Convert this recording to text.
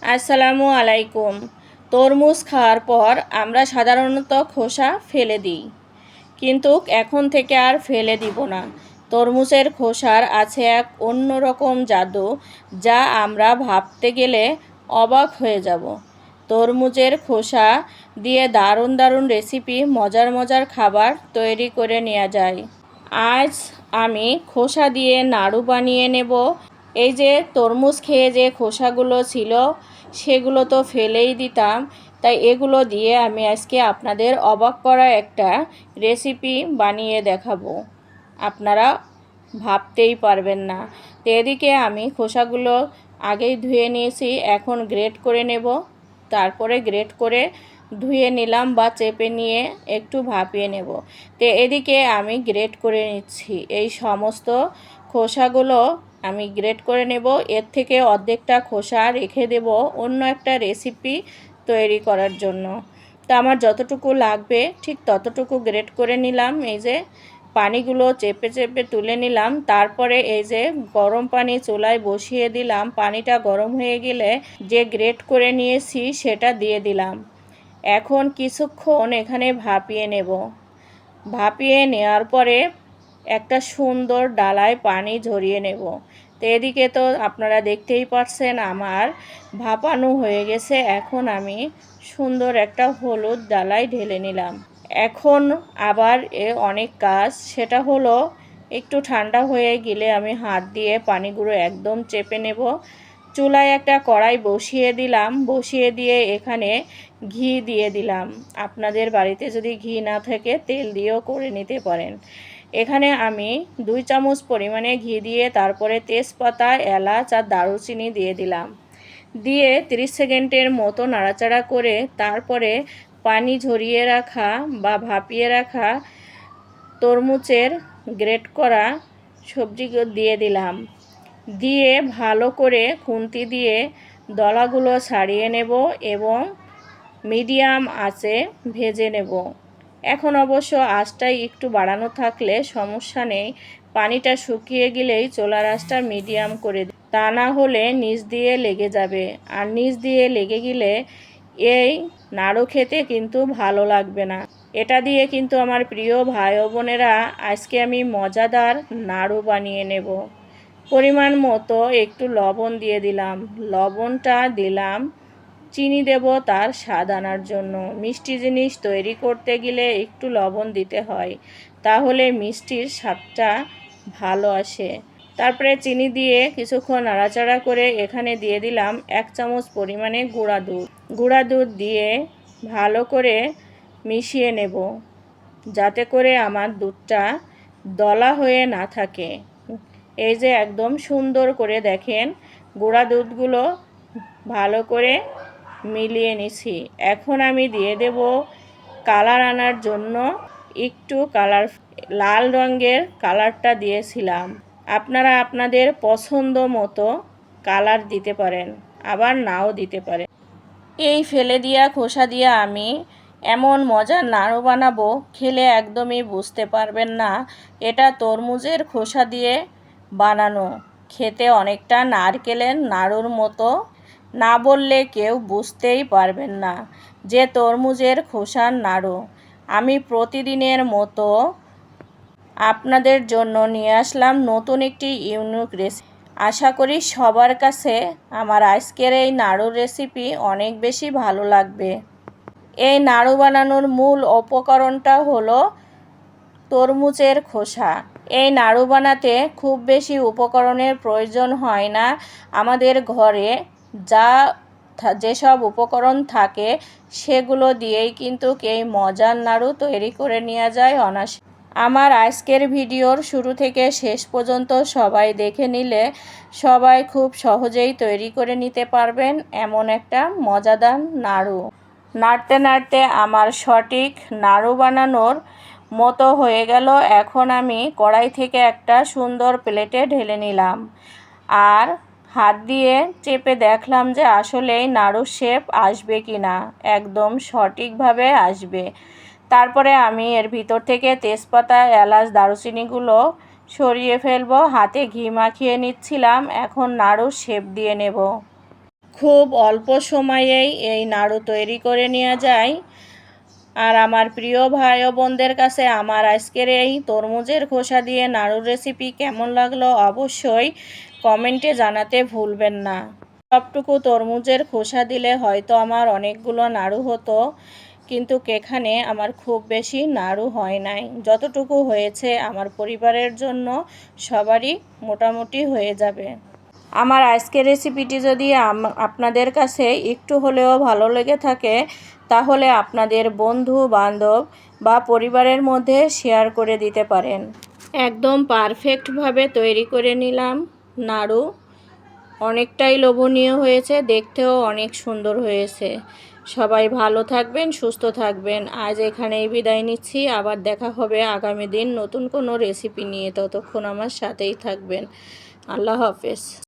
আসসালামু আলাইকুম। তরমুজ খাওয়ার পর আমরা সাধারণত খোসা ফেলে দিই, কিন্তু এখন থেকে আর ফেলে দিব না। তরমুজের খোসার আছে এক অন্যরকম জাদু, যা আমরা ভাবতে গেলে অবাক হয়ে যাব। তরমুজের খোসা দিয়ে দারুণ দারুণ রেসিপি, মজার মজার খাবার তৈরি করে নেওয়া যায়। আজ আমি খোসা দিয়ে নাড়ু বানিয়ে নেব। এই যে তরমুজ খেয়ে যে খোসাগুলো ছিল সেগুলো তো ফেলেই দিতাম, তাই এগুলো দিয়ে আমি আজকে আপনাদের অবাক করা একটা রেসিপি বানিয়ে দেখাবো। আপনারা ভাবতেই পারবেন না। তো এদিকে আমি খোসাগুলো আগেই ধুয়ে নিয়েছি, এখন গ্রেট করে নেব। তারপরে গ্রেট করে ধুয়ে নিলাম বা চেপে নিয়ে একটু ভাপিয়ে নেব। তো এদিকে আমি গ্রেট করে নিচ্ছি। এই সমস্ত খোসাগুলো আমি গ্রেট করে নেব। এর থেকে অর্ধেকটা খোসা রেখে দেব অন্য একটা রেসিপি তৈরি করার জন্য। তো আমার যতটুকু লাগবে ঠিক ততটুকু গ্রেট করে নিলাম। এই যে পানিগুলো চেপে চেপে তুলে নিলাম। তারপরে এই যে গরম পানি চুলায় বসিয়ে দিলাম। পানিটা গরম হয়ে গেলে যে গ্রেট করে নিয়েছি সেটা দিয়ে দিলাম। এখন কিছুক্ষণ এখানে ভাপিয়ে নেব। ভাপিয়ে নেওয়ার পরে একটা সুন্দর ডালায় পানি ঝরিয়ে নেব। তো এদিকে তো আপনারা দেখতেই পাচ্ছেন আমার ভাপানো হয়ে গেছে। এখন আমি সুন্দর একটা হলুদ ডালায় ঢেলে নিলাম। এখন আবার অনেক কাজ, সেটা হলো একটু ঠান্ডা হয়ে গেলে আমি হাত দিয়ে পানিগুলো একদম চেপে নেব। চুলায় একটা কড়াই বসিয়ে দিলাম। বসিয়ে দিয়ে এখানে ঘি দিয়ে দিলাম। আপনাদের বাড়িতে যদি ঘি না থাকে তেল দিয়েও করে নিতে পারেন। এখানে আমি 2 চামচ পরিমাণে ঘি দিয়ে তারপরে তেজপাতা, এলাচ আর দারুচিনি দিয়ে দিলাম। দিয়ে 30 সেকেন্ডের মতো নাড়াচাড়া করে তারপরে পানি ঝরিয়ে রাখা বা ভাপিয়ে রাখা তরমুজের গ্রেট করা সবজিগুলো দিয়ে দিলাম। দিয়ে ভালো করে খুন্তি দিয়ে দলাগুলো ছাড়িয়ে নেব এবং মিডিয়াম আঁচে ভেজে নেব। এখন অবশ্য আঁচটাই একটু বাড়ানো থাকলে সমস্যা নেই। পানিটা শুকিয়ে গেলেই চুলার আঁচটা মিডিয়াম করে দিই, তা না হলে নিচ দিয়ে লেগে যাবে। আর নিচ দিয়ে লেগে গেলে এই নাড়ু খেতে কিন্তু ভালো লাগবে না। এটা দিয়ে কিন্তু আমার প্রিয় ভাই ও বোনেরা আজকে আমি মজাদার নাড়ু বানিয়ে নেব। পরিমাণ মতো একটু লবণ দিয়ে দিলাম। লবণটা দিলাম, চিনি দেব তার স্বাদ আনার জন্য। মিষ্টি জিনিস তৈরি করতে গেলে একটু লবণ দিতে হয়, তাহলে মিষ্টির স্বাদটা ভালো আসে। তারপরে চিনি দিয়ে কিছুক্ষণ নাড়াচাড়া করে এখানে দিয়ে দিলাম 1 চামচ পরিমাণে গুঁড়া দুধ। গুঁড়া দুধ দিয়ে ভালো করে মিশিয়ে নেব, যাতে করে আমার দুধটা দলা হয়ে না থাকে। এই যে একদম সুন্দর করে দেখেন গুঁড়া দুধগুলো ভালো করে মিলিয়ে নিছি। এখন আমি দিয়ে দেব কালার আনার জন্য একটু কালার, লাল রঙের কালারটা দিয়েছিলাম। আপনারা আপনাদের পছন্দ মতো কালার দিতে পারেন, আবার নাও দিতে পারেন। এই ফেলে দিয়া খোসা দিয়ে আমি এমন মজার নাড়ু বানাবো, খেলে একদমই বুঝতে পারবেন না এটা তরমুজের খোসা দিয়ে বানানো। খেতে অনেকটা নারকেলের নাড়ুর মতো, না বললে কেউ বুঝতেই পারবেন না যে তরমুজের খোসার নাড়ু। আমি প্রতিদিনের মতো আপনাদের জন্য নিয়ে আসলাম নতুন একটি ইউনিক রেসিপি। আশা করি সবার কাছে আমার আজকের এই নাড়ুর রেসিপি অনেক বেশি ভালো লাগবে। এই নাড়ু বানানোর মূল উপকরণটা হলো তরমুজের খোসা। এই নাড়ু বানাতে খুব বেশি উপকরণের প্রয়োজন হয় না। আমাদের ঘরে যেসব উপকরণ থাকে সেগুলো দিয়েই কিন্তু এই মজার নাড়ু তৈরি করে নেওয়া যায় অনায়াসে। আমার আজকের ভিডিওর শুরু থেকে শেষ পর্যন্ত সবাই দেখে নিলে সবাই খুব সহজেই তৈরি করে নিতে পারবেন এমন একটা মজাদার নাড়ু। নাড়তে নাড়তে আমার সঠিক নাড়ু বানানোর মতো হয়ে গেল। এখন আমি কড়াই থেকে একটা সুন্দর প্লেটে ঢেলে নিলাম আর হাত দিয়ে চেপে দেখলাম যে আসলেই নাড়ুর শেপ আসবে কি না, একদম সঠিকভাবে আসবে। তারপরে আমি এর ভিতর থেকে তেজপাতা, এলাচ, দারুচিনিগুলো সরিয়ে ফেলবো। হাতে ঘি মাখিয়ে নিচ্ছিলাম। এখন নাড়ুর শেপ দিয়ে নেব। খুব অল্প সময়েই এই নাড়ু তৈরি করে নেওয়া যায়। আর আমার প্রিয় ভাই ও বোনদের কাছে আমার আজকের এই তরমুজের খোসা দিয়ে নাড়ুর রেসিপি কেমন লাগলো অবশ্যই কমেন্টে জানাতে ভুলবেন না। সবটুকু তরমুজের খোসা দিলে হয়তো আমার অনেকগুলো নাড়ু হতো, কিন্তু এখানে আমার খুব বেশি নাড়ু হয় নাই। যতটুকু হয়েছে আমার পরিবারের জন্য সবারই মোটামুটি হয়ে যাবে। আমার আজকের রেসিপিটি যদি আপনাদের কাছে একটু হলেও ভালো লেগে থাকে, তাহলে আপনাদের বন্ধু বান্ধব বা পরিবারের মধ্যে শেয়ার করে দিতে পারেন। একদম পারফেক্টভাবে তৈরি করে নিলাম নাড়ু। অনেকটাই লোভনীয় হয়েছে, দেখতেও অনেক সুন্দর হয়েছে। সবাই ভালো থাকবেন, সুস্থ থাকবেন। আজ এখানেই বিদায় নিচ্ছি। আবার দেখা হবে আগামী দিন নতুন কোনো রেসিপি নিয়ে। ততক্ষণ আমার সাথেই থাকবেন। আল্লাহ হাফেজ।